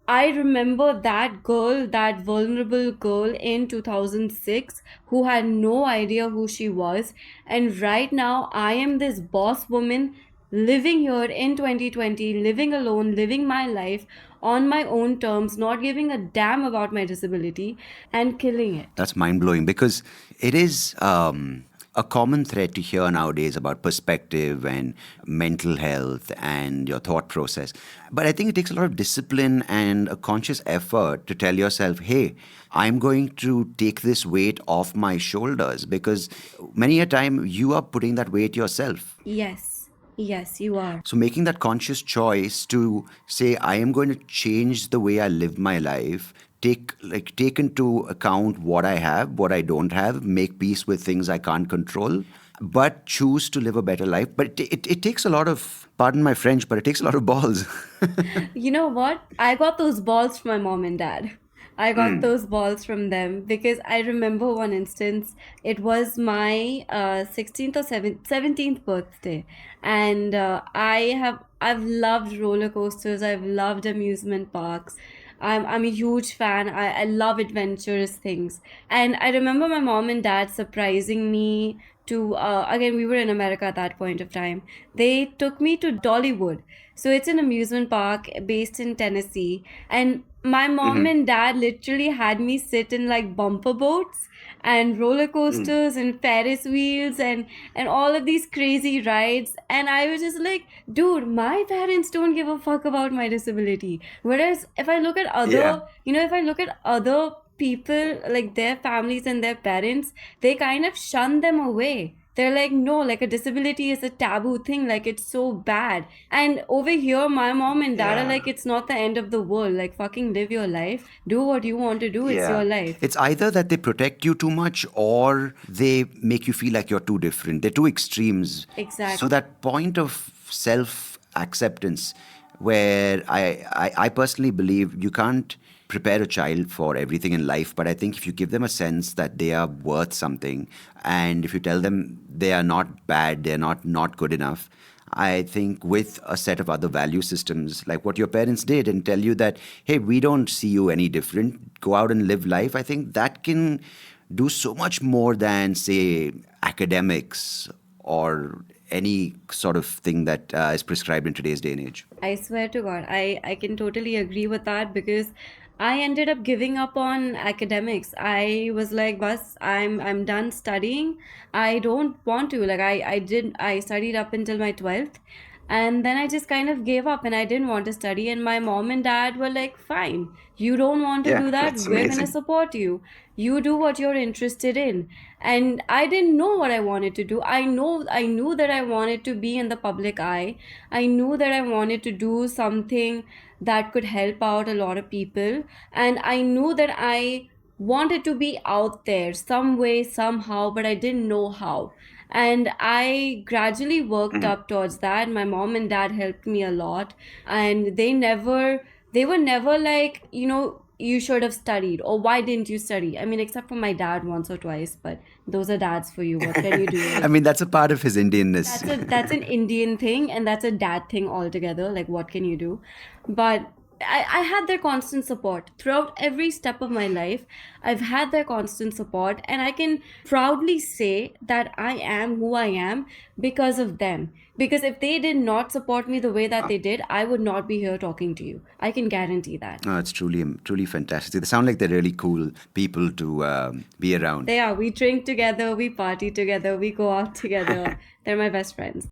I remember that girl, that vulnerable girl in 2006 who had no idea who she was. And right now, I am this boss woman living here in 2020, living alone, living my life on my own terms, not giving a damn about my disability and killing it. That's mind blowing because it is a common thread to hear nowadays about perspective and mental health and your thought process. But I think it takes a lot of discipline and a conscious effort to tell yourself, hey, I'm going to take this weight off my shoulders because many a time you are putting that weight yourself. Yes, yes, you are. So making that conscious choice to say I am going to change the way I live my life, take into account what I have, what I don't have, make peace with things I can't control, but choose to live a better life. But it takes a lot of, pardon my French, but it takes a lot of balls. You know what? I got those balls from my mom and dad. I got those balls from them because I remember one instance. It was my 16th or 17th birthday, and I've loved roller coasters. I've loved amusement parks. I'm a huge fan. I love adventurous things. And I remember my mom and dad surprising me to, again, we were in America at that point of time. They took me to Dollywood. So it's an amusement park based in Tennessee. And my mom and dad literally had me sit in like bumper boats and roller coasters and Ferris wheels and all of these crazy rides. And I was just like, dude, my parents don't give a fuck about my disability. Whereas if I look at other, if I look at other people, like their families and their parents, they kind of shun them away. They're like, no, like a disability is a taboo thing, like it's so bad. And over here, my mom and dad are like, it's not the end of the world. Like, fucking live your life. Do what you want to do. It's your life. It's either that they protect you too much or they make you feel like you're too different. They're two extremes. Exactly. So that point of self acceptance, where I personally believe you can't prepare a child for everything in life, but I think if you give them a sense that they are worth something, and if you tell them they are not bad, they're not good enough, I think with a set of other value systems like what your parents did and tell you that, hey, we don't see you any different, go out and live life, I think that can do so much more than, say, academics or any sort of thing that is prescribed in today's day and age. I swear to God, I can totally agree with that because I ended up giving up on academics. I was like, bus, I'm done studying. I don't want to. Like I studied up until my 12th. And then I just kind of gave up and I didn't want to study. And my mom and dad were like, fine, you don't want to do that. We're going to support you. You do what you're interested in. And I didn't know what I wanted to do. I knew that I wanted to be in the public eye. I knew that I wanted to do something that could help out a lot of people. And I knew that I wanted to be out there some way, somehow, but I didn't know how. And I gradually worked up towards that. My mom and dad helped me a lot. And they were never like, you should have studied or why didn't you study? I mean, except for my dad once or twice, but those are dads for you. What can you do? I mean, that's a part of his Indianness. That's an Indian thing and that's a dad thing altogether. Like, what can you do? But I had their constant support throughout every step of my life. I've had their constant support, and I can proudly say that I am who I am because of them. Because if they did not support me the way that they did, I would not be here talking to you. I can guarantee that. Oh, it's truly fantastic. They sound like they're really cool people to be around. They are. We drink together, we party together, we go out together. They're my best friends.